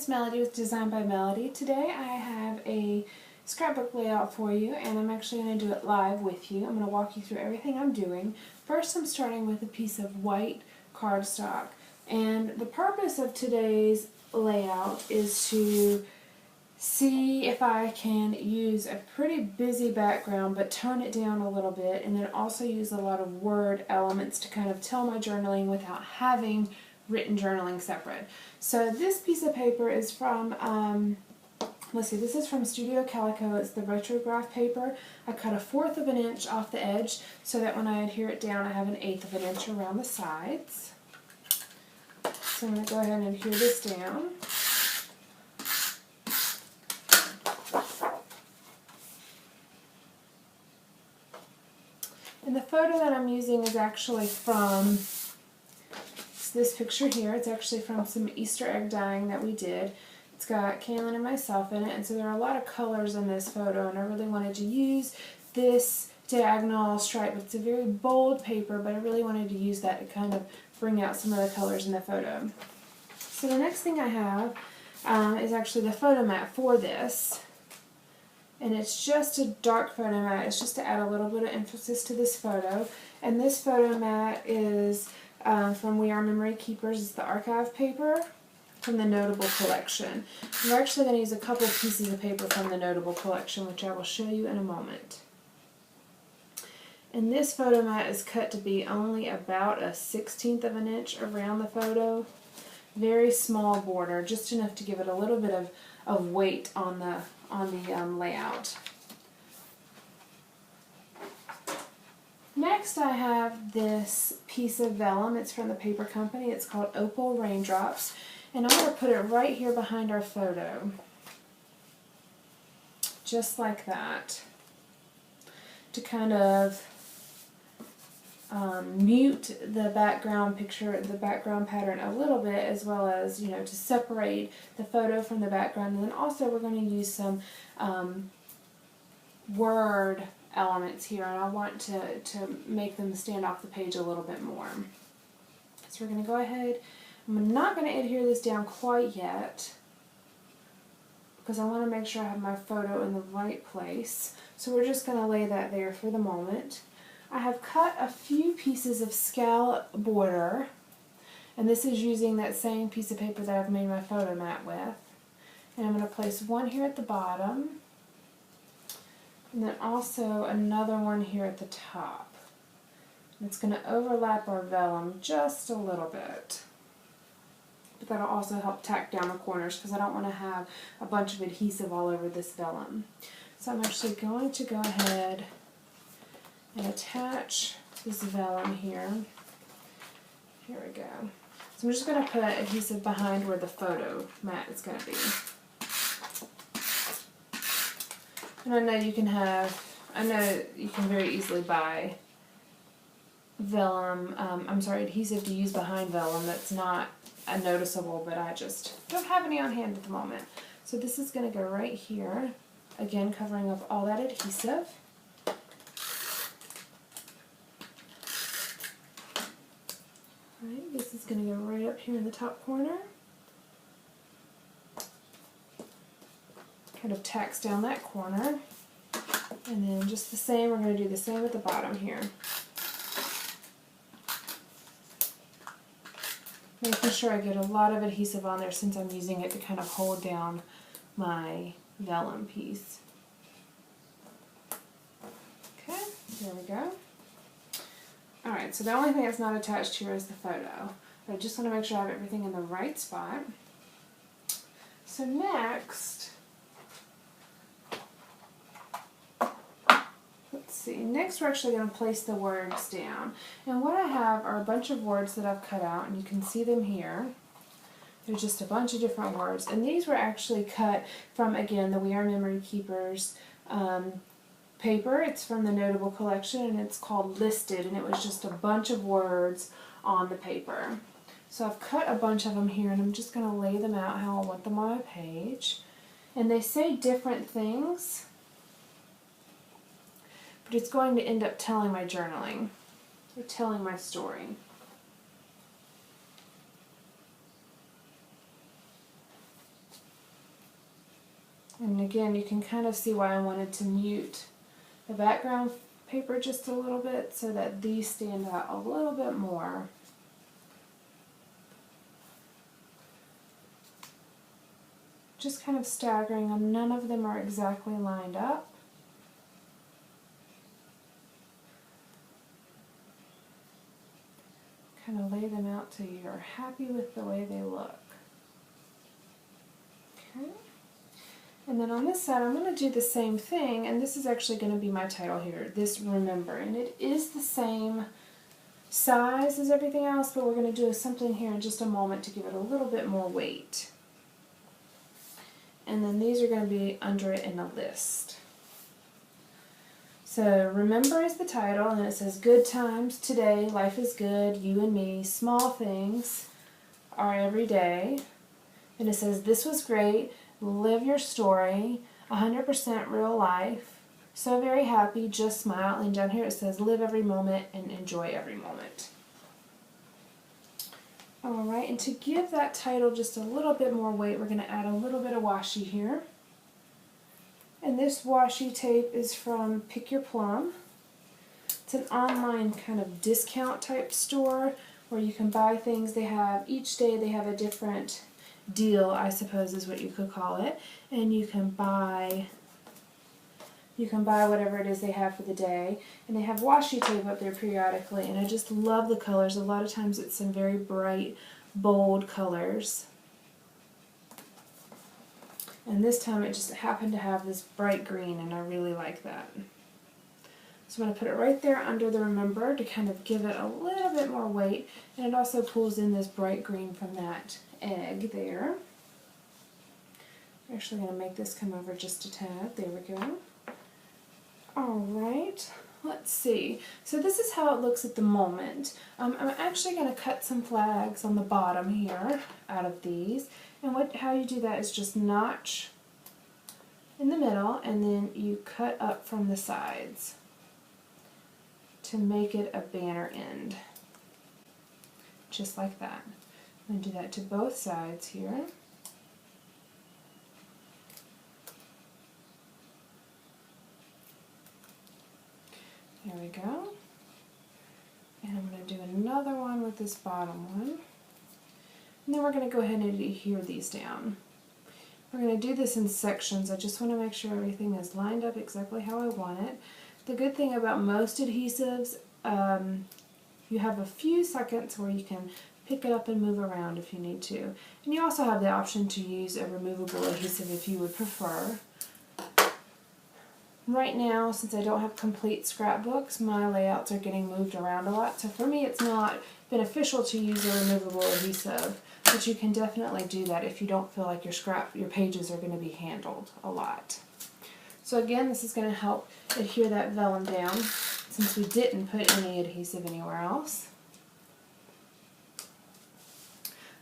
it's Melody with Design by Melody. Today I have a scrapbook layout for you, and I'm actually going to do it live with you. I'm going to walk you through everything I'm doing. First, I'm starting with a piece of white cardstock, and the purpose of today's layout is to see if I can use a pretty busy background but tone it down a little bit, and then also use a lot of word elements to kind of tell my journaling without having written journaling separate. So this piece of paper is from, let's see, this is from Studio Calico. It's the retrograph paper. I cut 1/4 of an inch off the edge so that when I adhere it down I have 1/8 of an inch around the sides. So I'm going to go ahead and adhere this down. And the photo that I'm using is actually from this picture here. It's actually from some Easter egg dyeing that we did. It's got Kaylin and myself in it, and so there are a lot of colors in this photo, and I really wanted to use this diagonal stripe. It's a very bold paper, but I really wanted to use that to kind of bring out some of the colors in the photo. So the next thing I have is actually the photo mat for this. And it's just a dark photo mat. It's just to add a little bit of emphasis to this photo. And this photo mat is from We Are Memory Keepers. It's the archive paper from the Notable collection. We're actually going to use a couple of pieces of paper from the Notable collection, which I will show you in a moment. And this photo mat is cut to be only about 1/16 of an inch around the photo. Very small border, just enough to give it a little bit of weight on the layout. Next I have this piece of vellum. It's from the paper company. It's called Opal Raindrops, and I'm going to put it right here behind our photo, just like that, to kind of mute the background picture, the background pattern a little bit, as well as, you know, to separate the photo from the background. And then also we're going to use some word elements here, and I want to make them stand off the page a little bit more. So we're going to go ahead. I'm not going to adhere this down quite yet because I want to make sure I have my photo in the right place. So we're just going to lay that there for the moment. I have cut a few pieces of scallop border, and this is using that same piece of paper that I've made my photo mat with. And I'm going to place one here at the bottom, and then also another one here at the top. And it's going to overlap our vellum just a little bit. But that'll also help tack down the corners because I don't want to have a bunch of adhesive all over this vellum. So I'm actually going to go ahead and attach this vellum here. Here we go. So I'm just going to put adhesive behind where the photo mat is going to be. And I know you can very easily buy vellum, adhesive to use behind vellum that's not noticeable, but I just don't have any on hand at the moment. So this is going to go right here, again covering up all that adhesive. Alright, this is going to go right up here in the top corner. Kind of tacks down that corner. And then just the same, we're going to do the same at the bottom here. Making sure I get a lot of adhesive on there since I'm using it to kind of hold down my vellum piece. Okay, there we go. Alright, so the only thing that's not attached here is the photo. But I just want to make sure I have everything in the right spot. So next, let's see, next we're actually going to place the words down. And what I have are a bunch of words that I've cut out, and you can see them here. They're just a bunch of different words. And these were actually cut from, again, the We Are Memory Keepers paper. It's from the Notable collection, and it's called Listed, and it was just a bunch of words on the paper. So I've cut a bunch of them here, and I'm just going to lay them out how I want them on my page. And they say different things, but it's going to end up telling my journaling, or telling my story. And again, you can kind of see why I wanted to mute the background paper just a little bit so that these stand out a little bit more. Just kind of staggering them. None of them are exactly lined up. Kind of lay them out till you're happy with the way they look. Okay. And then on this side I'm going to do the same thing, and this is actually going to be my title here, this Remember. And it is the same size as everything else, but we're going to do something here in just a moment to give it a little bit more weight. And then these are going to be under it in a list. So Remember is the title, and it says good times today, life is good, you and me, small things are every day. And it says this was great, live your story, 100% real life, so very happy, just smile. And down here it says live every moment and enjoy every moment. Alright, and to give that title just a little bit more weight, we're going to add a little bit of washi here. And this washi tape is from Pick Your Plum. It's an online kind of discount type store where you can buy things. They have, each day they have a different deal, I suppose is what you could call it. And you can buy whatever it is they have for the day. And they have washi tape up there periodically, and I just love the colors. A lot of times it's some very bright, bold colors. And this time it just happened to have this bright green, and I really like that. So I'm going to put it right there under the Remember to kind of give it a little bit more weight, and it also pulls in this bright green from that egg there. I'm actually going to make this come over just a tad. There we go. Alright, let's see. So this is how it looks at the moment. I'm actually going to cut some flags on the bottom here out of these. And how you do that is just notch in the middle, and then you cut up from the sides to make it a banner end. Just like that. I'm going to do that to both sides here. There we go. And I'm going to do another one with this bottom one. And then we're going to go ahead and adhere these down. We're going to do this in sections. I just want to make sure everything is lined up exactly how I want it. The good thing about most adhesives, you have a few seconds where you can pick it up and move around if you need to. And you also have the option to use a removable adhesive if you would prefer. Right now, since I don't have complete scrapbooks, my layouts are getting moved around a lot, so for me it's not beneficial to use a removable adhesive, but you can definitely do that if you don't feel like your pages are going to be handled a lot. So again, this is going to help adhere that vellum down since we didn't put any adhesive anywhere else.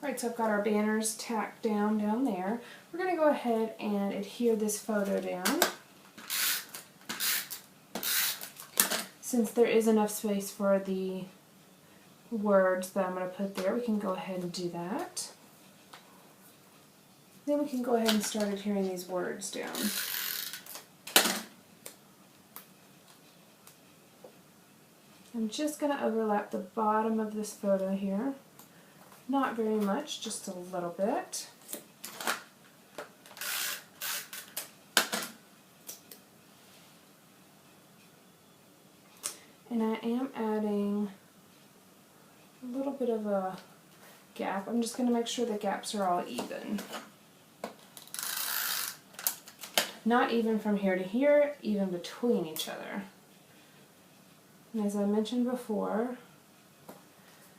Alright, so I've got our banners tacked down there. We're going to go ahead and adhere this photo down. Since there is enough space for the words that I'm going to put there, we can go ahead and do that. Then we can go ahead and start adhering these words down. I'm just going to overlap the bottom of this photo here. Not very much, just a little bit. And I am adding a little bit of a gap. I'm just going to make sure the gaps are all even. Not even from here to here, even between each other. And as I mentioned before,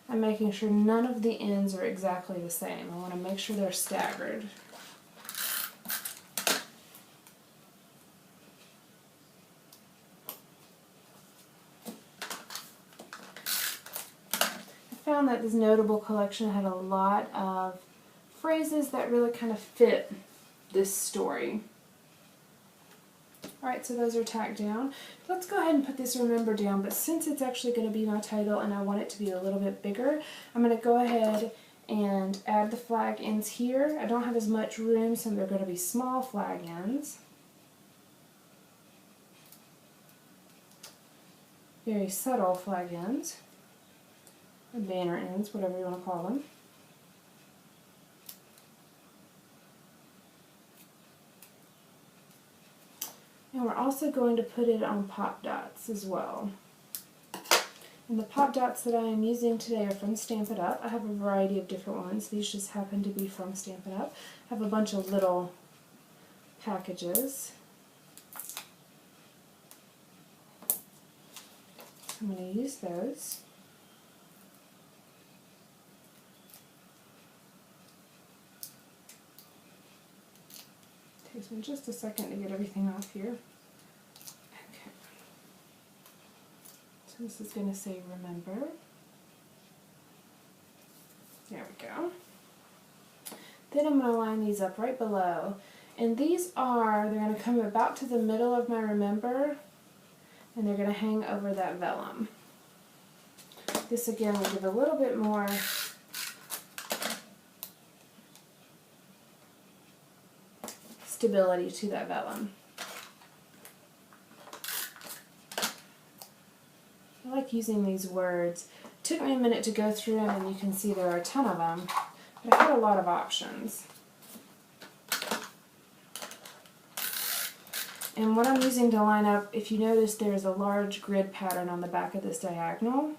I'm making sure none of the ends are exactly the same. I want to make sure they're staggered. I found that this notable collection had a lot of phrases that really kind of fit this story. Alright, so those are tacked down. Let's go ahead and put this Remember down, but since it's actually going to be my title and I want it to be a little bit bigger, I'm going to go ahead and add the flag ends here. I don't have as much room, so they're going to be small flag ends. Very subtle flag ends, or banner ends, whatever you want to call them. And we're also going to put it on pop dots as well. And the pop dots that I am using today are from Stamp It Up. I have a variety of different ones. These just happen to be from Stamp It Up. I have a bunch of little packages. I'm going to use those. Takes me just a second to get everything off here. Okay. So this is going to say remember. There we go. Then I'm going to line these up right below. And these they're going to come about to the middle of my remember, and they're going to hang over that vellum. This again will give a little bit more stability to that vellum. I like using these words. It took me a minute to go through them, and you can see there are a ton of them, but I had a lot of options. And what I'm using to line up, if you notice, there's a large grid pattern on the back of this diagonal.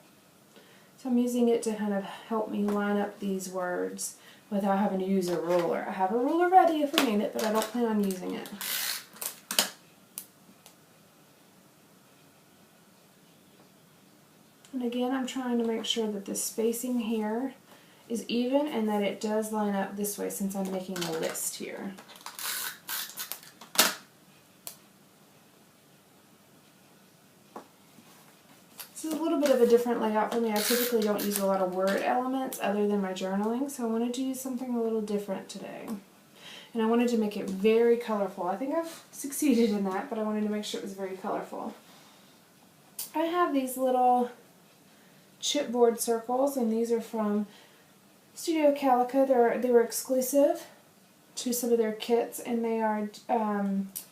So I'm using it to kind of help me line up these words without having to use a ruler. I have a ruler ready if we need it, but I don't plan on using it. And again, I'm trying to make sure that the spacing here is even and that it does line up this way since I'm making a list here. This is a little bit of a different layout for me. I typically don't use a lot of word elements other than my journaling, so I wanted to use something a little different today. And I wanted to make it very colorful. I think I've succeeded in that, but I wanted to make sure it was very colorful. I have these little chipboard circles, and these are from Studio Calico. They were exclusive to some of their kits, and they are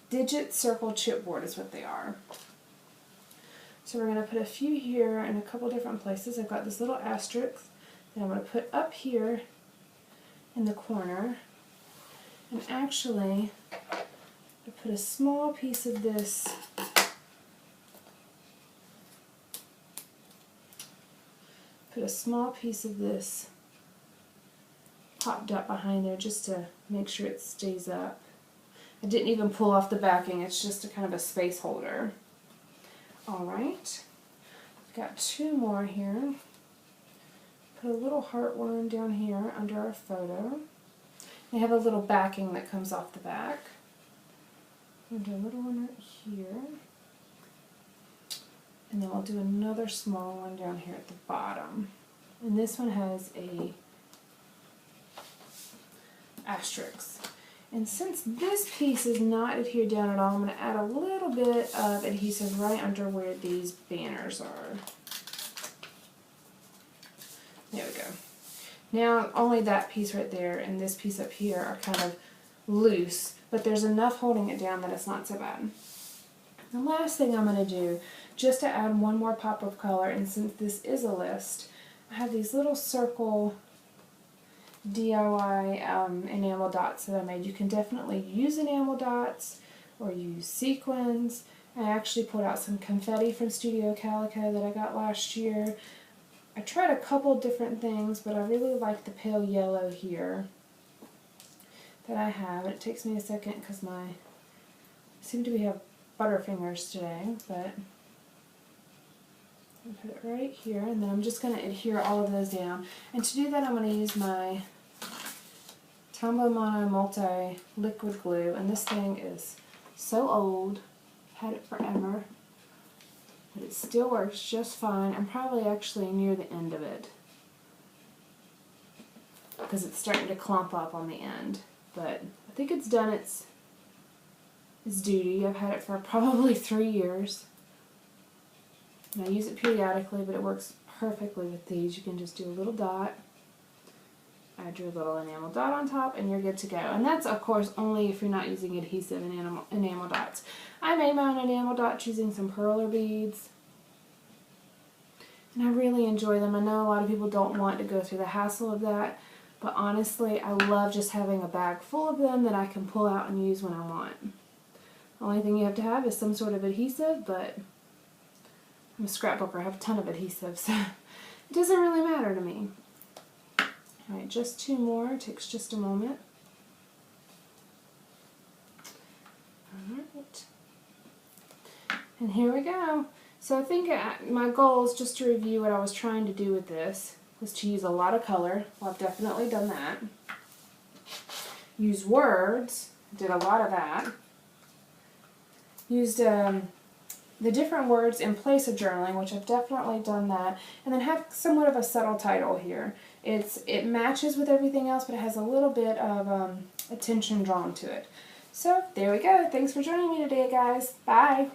digit circle chipboard is what they are. So we're going to put a few here in a couple different places. I've got this little asterisk that I'm going to put up here in the corner. And actually, I put a small piece of this popped up behind there just to make sure it stays up. I didn't even pull off the backing, it's just a kind of a space holder. Alright, I've got two more here. Put a little heart one down here under our photo. They have a little backing that comes off the back. We'll do a little one right here. And then we'll do another small one down here at the bottom. And this one has a asterisk. And since this piece is not adhered down at all, I'm going to add a little bit of adhesive right under where these banners are. There we go. Now only that piece right there and this piece up here are kind of loose, but there's enough holding it down that it's not so bad. The last thing I'm going to do, just to add one more pop of color, and since this is a list, I have these little circle DIY enamel dots that I made. You can definitely use enamel dots or use sequins. I actually pulled out some confetti from Studio Calico that I got last year. I tried a couple different things, but I really like the pale yellow here that I have. And it takes me a second because I seem to have butterfingers today, but I'll put it right here, and then I'm just going to adhere all of those down. And to do that, I'm going to use my Tombow Mono Multi liquid glue, and this thing is so old, had it forever, but it still works just fine. I'm probably actually near the end of it because it's starting to clump up on the end, but I think it's done its duty. I've had it for probably 3 years. And I use it periodically, but it works perfectly with these. You can just do a little dot add your little enamel dot on top, and you're good to go. And that's, of course, only if you're not using adhesive enamel dots. I made my own enamel dots using some perler beads, and I really enjoy them. I know a lot of people don't want to go through the hassle of that, but honestly, I love just having a bag full of them that I can pull out and use when I want. The only thing you have to have is some sort of adhesive, but I'm a scrapbooker. I have a ton of adhesive, so it doesn't really matter to me. Alright, just 2 more. It takes just a moment. Alright. And here we go. So I think my goal is just to review what I was trying to do with this, was to use a lot of color. Well, I've definitely done that. Use words. Did a lot of that. Used the different words in place of journaling, which I've definitely done that. And then have somewhat of a subtle title here. It matches with everything else, but it has a little bit of attention drawn to it. So there we go. Thanks for joining me today, guys. Bye.